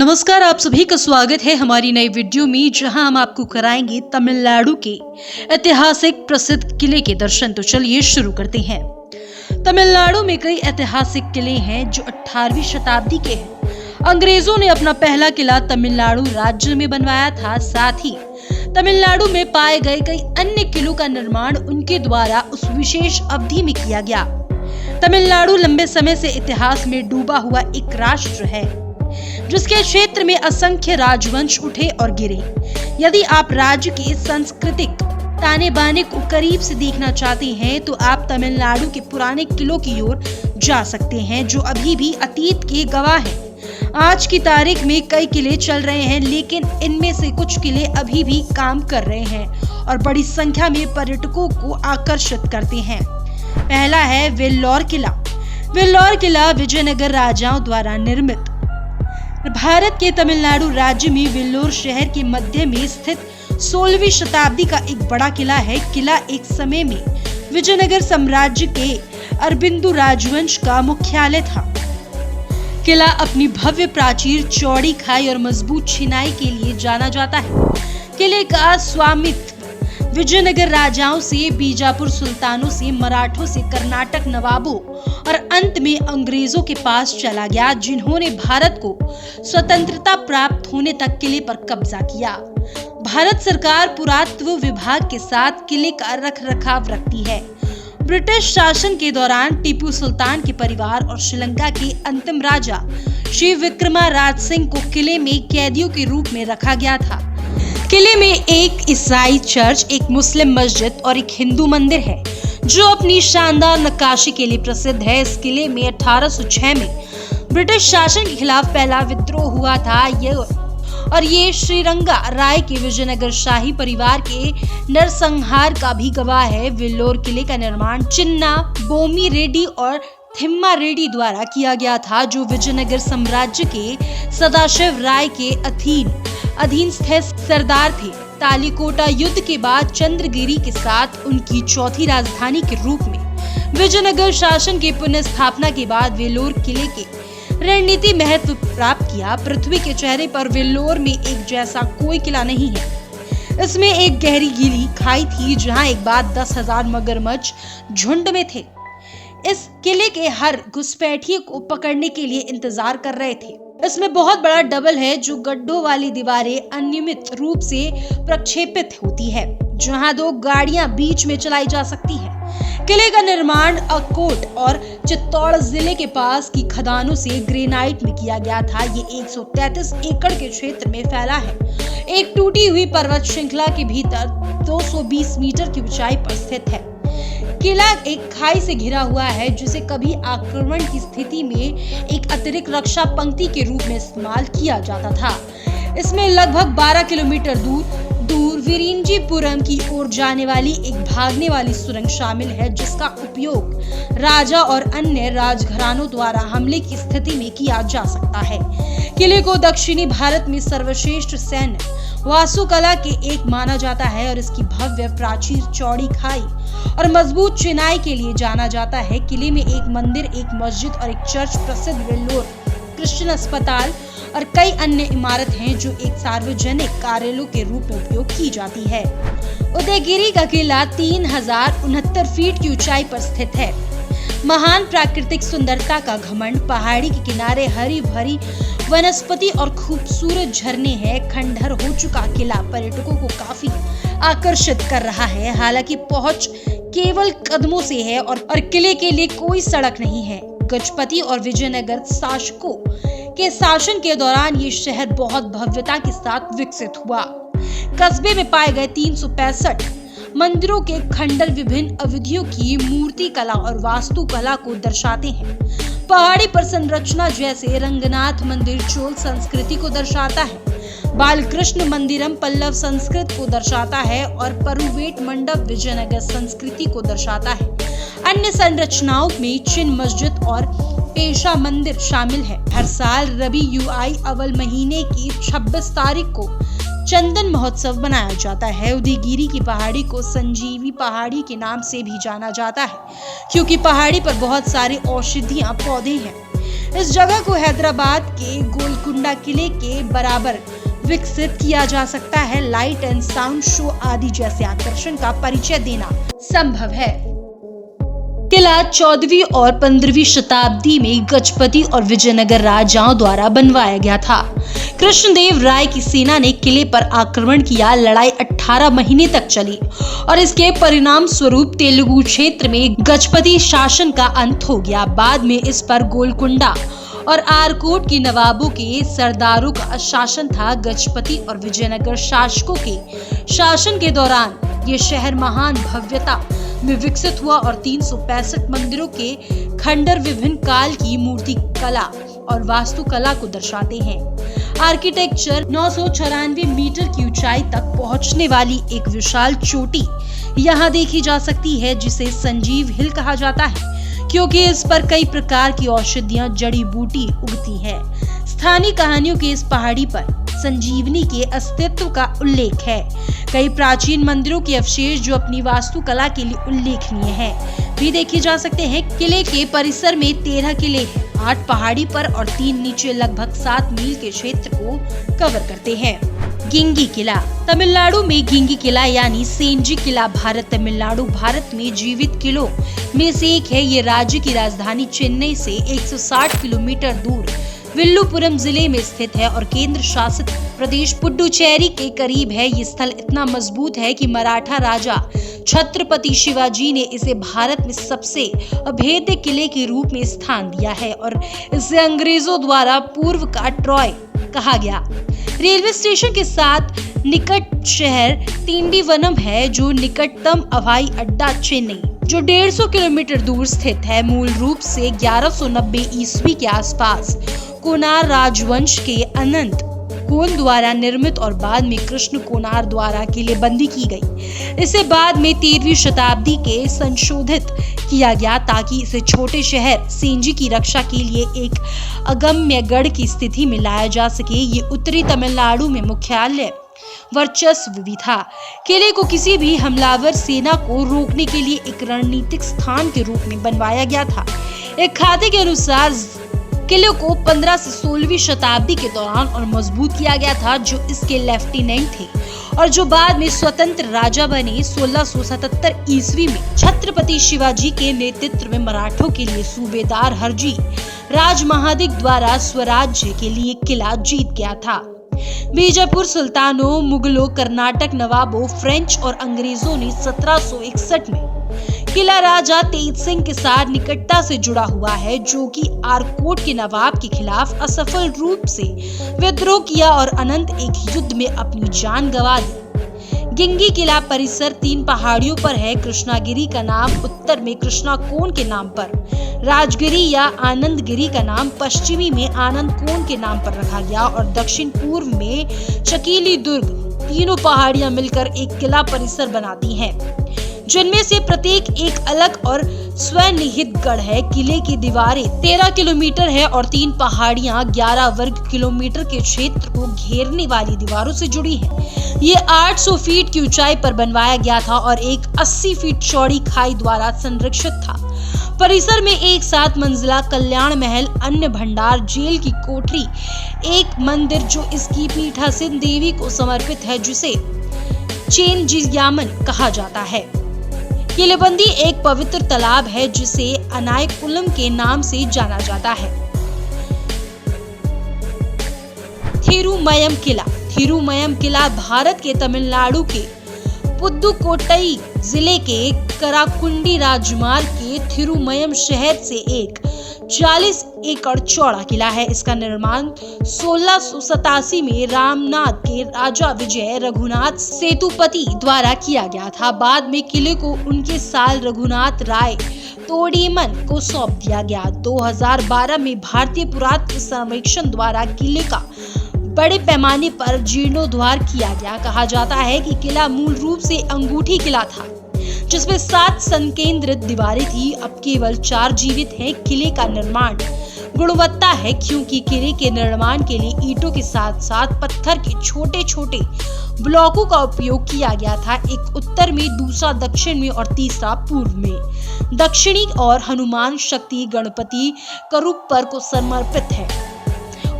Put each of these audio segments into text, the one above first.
नमस्कार, आप सभी का स्वागत है हमारी नई वीडियो में, जहां हम आपको कराएंगे तमिलनाडु के ऐतिहासिक प्रसिद्ध किले के दर्शन। तो चलिए शुरू करते हैं। तमिलनाडु में कई ऐतिहासिक किले हैं जो 18वीं शताब्दी के हैं। अंग्रेजों ने अपना पहला किला तमिलनाडु राज्य में बनवाया था। साथ ही तमिलनाडु में पाए गए कई अन्य किलों का निर्माण उनके द्वारा उस विशेष अवधि में किया गया। तमिलनाडु लंबे समय से इतिहास में डूबा हुआ एक राष्ट्र है, जिसके क्षेत्र में असंख्य राजवंश उठे और गिरे। यदि आप राज्य के सांस्कृतिक ताने बाने को करीब से देखना चाहते हैं तो आप तमिलनाडु के पुराने किलों की ओर जा सकते हैं, जो अभी भी अतीत के गवाह हैं। आज की तारीख में कई किले चल रहे हैं, लेकिन इनमें से कुछ किले अभी भी काम कर रहे हैं और बड़ी संख्या में पर्यटकों को आकर्षित करते हैं। पहला है वेल्लोर किला। वेल्लोर किला विजयनगर राजाओं द्वारा निर्मित भारत के तमिलनाडु राज्य में वेल्लोर शहर के मध्य में स्थित 16वीं शताब्दी का एक बड़ा किला है। किला एक समय में विजयनगर साम्राज्य के अरबिंदु राजवंश का मुख्यालय था। किला अपनी भव्य प्राचीर, चौड़ी खाई और मजबूत चिनाई के लिए जाना जाता है। किले का स्वामित्व विजयनगर राजाओं से, बीजापुर सुल्तानों से, मराठों से, कर्नाटक नवाबों और अंत में अंग्रेजों के पास चला गया, जिन्होंने भारत को स्वतंत्रता प्राप्त होने तक किले पर कब्जा किया। भारत सरकार पुरातत्व विभाग के साथ किले का रखरखाव रखती है। ब्रिटिश शासन के दौरान टीपू सुल्तान के परिवार और श्रीलंका के अंतिम राजा श्री विक्रमाराज सिंह को किले में कैदियों के रूप में रखा गया था। किले में एक ईसाई चर्च, एक मुस्लिम मस्जिद और एक हिंदू मंदिर है, जो अपनी शानदार नक्काशी के लिए प्रसिद्ध है। इस किले में 1806 में ब्रिटिश शासन के खिलाफ पहला विद्रोह हुआ था ये श्रीरंगा राय के विजयनगर शाही परिवार के नरसंहार का भी गवाह है। वेल्लोर किले का निर्माण चिन्ना बोमी रेड्डी और थिम्मा रेड्डी द्वारा किया गया था, जो विजयनगर साम्राज्य के सदाशिव राय के अधीनस्थ सरदार थे। तालिकोटा युद्ध के बाद चंद्रगिरी के साथ उनकी चौथी राजधानी के रूप में विजयनगर शासन की पुनर्स्थापना के बाद वेल्लोर किले के रणनीति महत्व प्राप्त किया। पृथ्वी के चेहरे पर वेल्लोर में एक जैसा कोई किला नहीं है। इसमें एक गहरी गीली खाई थी, जहां एक बार 10,000 मगरमच्छ झुंड में थे। इस किले के हर घुसपैठिए को पकड़ने के लिए इंतजार कर रहे थे। इसमें बहुत बड़ा डबल है, जो गड्ढों वाली दीवारें अनियमित रूप से प्रक्षेपित होती है, जहां 2 गाड़ियां बीच में चलाई जा सकती है। किले का निर्माण अकोट और चित्तौड़ जिले के पास की खदानों से ग्रेनाइट में किया गया था। ये 133 एकड़ के क्षेत्र में फैला है। एक टूटी हुई पर्वत श्रृंखला के भीतर 220 मीटर की ऊंचाई पर स्थित है। किला एक खाई से घिरा हुआ है, जिसे कभी आक्रमण की स्थिति में एक अतिरिक्त रक्षा पंक्ति के रूप में इस्तेमाल किया जाता था। इसमें लगभग 12 किलोमीटर दूर विरिंजीपुरम की ओर जाने वाली एक भागने वाली सुरंग शामिल है, जिसका उपयोग राजा और अन्य राजघरानों द्वारा हमले की स्थिति में किया जा सकता है। किले को दक्षिणी भारत में सर्वश्रेष्ठ सैन्य वास्तुकला के एक माना जाता है और इसकी भव्य प्राचीर, चौड़ी खाई और मजबूत चिनाई के लिए जाना जाता है। किले में एक मंदिर, एक मस्जिद और एक चर्च, प्रसिद्ध वेल्लोर क्रिश्चियन अस्पताल और कई अन्य इमारत हैं, जो एक सार्वजनिक कार्यालय के रूप में उपयोग की जाती है। उदयगिरी का किला 3069 फीट की ऊंचाई पर स्थित है। महान प्राकृतिक सुंदरता का घमंड, पहाड़ी के किनारे हरी भरी वनस्पति और खूबसूरत झरने हैं। खंडहर हो चुका किला पर्यटकों को काफी आकर्षित कर रहा है। हालांकि पहुंच केवल कदमों से है और किले के लिए कोई सड़क नहीं है। गजपति और विजयनगर शासकों के शासन के दौरान ये शहर बहुत भव्यता के साथ विकसित हुआ। कस्बे में पाए गए 365 मंदिरों के खंडर विभिन्न अवधियों की मूर्ति कला और वास्तुकला को दर्शाते हैं। पहाड़ी पर संरचना जैसे रंगनाथ मंदिर चोल संस्कृति को दर्शाता है। बालकृष्ण मंदिरम पल्लव संस्कृति को दर्शाता है और परुवेट मंडप विजयनगर संस्कृति को दर्शाता है। अन्य संरचनाओं में चिन मस्जिद और पेशा मंदिर शामिल है। हर साल रबी युआई अव्वल महीने की 26 तारीख को चंदन महोत्सव बनाया जाता है। उदयगिरी की पहाड़ी को संजीवी पहाड़ी के नाम से भी जाना जाता है, क्योंकि पहाड़ी पर बहुत सारे औषधीय पौधे हैं। इस जगह को हैदराबाद के गोलकुंडा किले के बराबर विकसित किया जा सकता है। लाइट एंड साउंड शो आदि जैसे आकर्षण का परिचय देना संभव है। किला 14वीं और 15वीं शताब्दी में गजपति और विजयनगर राजाओं द्वारा बनवाया गया था। कृष्णदेव राय की सेना ने किले पर आक्रमण किया। लड़ाई 18 महीने तक चली और इसके परिणाम स्वरूप तेलुगु क्षेत्र में गजपति शासन का अंत हो गया। बाद में इस पर गोलकुंडा और आरकोट के नवाबों के सरदारों का शासन था। गजपति और विजयनगर शासकों के शासन के दौरान ये शहर महान भव्यता में विकसित हुआ और 365 मंदिरों के खंडर विभिन्न काल की मूर्ति कला और वास्तुकला को दर्शाते हैं। आर्किटेक्चर 994 मीटर की ऊंचाई तक पहुंचने वाली एक विशाल चोटी यहाँ देखी जा सकती है, जिसे संजीव हिल कहा जाता है क्योंकि इस पर कई प्रकार की औषधियां जड़ी बूटी उगती हैं। स्थानीय कहानियों के इस पहाड़ी पर संजीवनी के अस्तित्व का उल्लेख है। कई प्राचीन मंदिरों के अवशेष जो अपनी वास्तुकला के लिए उल्लेखनीय है भी देखे जा सकते हैं। किले के परिसर में 13 किले हैं, 8 पहाड़ी पर और 3 नीचे लगभग 7 मील के क्षेत्र को कवर करते हैं। गिंगी किला तमिलनाडु में गिंगी किला यानी सेंजी किला तमिलनाडु भारत में जीवित किलों में से एक है। ये राज्य की राजधानी चेन्नई से 160 किलोमीटर दूर विल्लुपुरम जिले में स्थित है और केंद्र शासित प्रदेश पुडुचेरी के करीब है। ये स्थल इतना मजबूत है कि मराठा राजा छत्रपति शिवाजी ने इसे भारत में सबसे अभेद्य किले के रूप में स्थान दिया है और इसे अंग्रेजों द्वारा पूर्व का ट्रॉय कहा गया। रेलवे स्टेशन के साथ निकट शहर तिंडीवनम है, जो निकटतम हवाई अड्डा चेन्नई जो 150 किलोमीटर दूर स्थित है। मूल रूप से 1190 ईस्वी के आसपास कोनार राजवंश के अनंत कोन द्वारा निर्मित और बाद में कृष्ण कोनार द्वारा किलेबंदी की गई। इसे बाद में 13वीं शताब्दी के संशोधित किया गया ताकि इसे छोटे शहर सेंजी की रक्षा के लिए एक अगम्य गढ़ की स्थिति में लाया जा सके। ये उत्तरी तमिलनाडु में मुख्यालय वर्चस्व भी था। किले को किसी भी हमलावर सेना को रोकने के लिए एक रणनीतिक स्थान के रूप में बनवाया गया था। एक खाते के अनुसार किले को 15 से 16वीं शताब्दी के दौरान और मजबूत किया गया था, जो इसके लेफ्टिनेंट थे और जो बाद में स्वतंत्र राजा बने। 1677 ईस्वी में छत्रपति शिवाजी के नेतृत्व में मराठों के लिए सूबेदार हरजी राज महादिक द्वारा स्वराज्य के लिए किला जीत गया था। बीजापुर सुल्तानों, मुगलों, कर्नाटक नवाबों, फ्रेंच और अंग्रेजों ने 1761 में किला राजा तेज सिंह के साथ निकटता से जुड़ा हुआ है, जो कि आरकोट के नवाब के खिलाफ असफल रूप से विद्रोह किया और अनंत एक युद्ध में अपनी जान गंवा दी। गिंगी किला परिसर 3 पहाड़ियों पर है। कृष्णागिरी का नाम उत्तर में कृष्णाकोन के नाम पर, राजगिरी या आनंदगिरी का नाम पश्चिमी में आनंद कोन के नाम पर रखा गया और दक्षिण पूर्व में चकीली दुर्ग। तीनों पहाड़ियां मिलकर एक किला परिसर बनाती हैं, जिनमें से प्रत्येक एक अलग और स्वनिहित गढ़ है। किले की दीवारें 13 किलोमीटर है और 3 पहाड़ियां 11 वर्ग किलोमीटर के क्षेत्र को घेरने वाली दीवारों से जुड़ी है। ये 800 फीट की ऊंचाई पर बनवाया गया था और एक 80 फीट चौड़ी खाई द्वारा संरक्षित था। परिसर में एक 7 मंजिला कल्याण महल, अन्न भंडार, जेल की कोठरी, एक मंदिर जो इसकी पीठासीन देवी को समर्पित है, जिसे चेनजियामन कहा जाता है। किलेबंदी एक पवित्र तालाब है जिसे अनायकुलम के नाम से जाना जाता है। थिरुमयम किला थिरुमयम किला भारत के तमिलनाडु के पुदुकोट्टई जिले के कराकुंडी राजमार्ग के थिरुमयम शहर से एक 40 एकड़ चौड़ा किला है। इसका निर्माण 1687 में रामनाथ के राजा विजय रघुनाथ सेतुपति द्वारा किया गया था। बाद में किले को उनके साल रघुनाथ राय तोडीमन को सौंप दिया गया। 2012 में भारतीय पुरातत्व सर्वेक्षण द्वारा किले का बड़े पैमाने पर जीर्णोद्धार किया गया। कहा जाता है कि किला मूल रूप से अंगूठी किला था, जिसमें 7 संकेंद्रित दीवारें थी। अब केवल 4 जीवित हैं। किले का निर्माण गुणवत्ता है, क्योंकि किले के निर्माण के लिए ईंटों के साथ साथ पत्थर के छोटे छोटे ब्लॉकों का उपयोग किया गया था। एक उत्तर में, दूसरा दक्षिण में और तीसरा पूर्व में। दक्षिणी और हनुमान शक्ति गणपति करूपर को समर्पित है।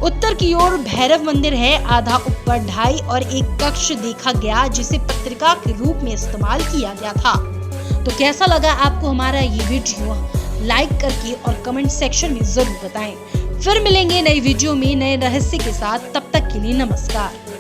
उत्तर की ओर भैरव मंदिर है। आधा ऊपर 2.5 और एक कक्ष देखा गया जिसे पत्रिका के रूप में इस्तेमाल किया गया था। तो कैसा लगा आपको हमारा ये वीडियो? लाइक करके और कमेंट सेक्शन में जरूर बताएं। फिर मिलेंगे नई वीडियो में नए रहस्य के साथ। तब तक के लिए नमस्कार।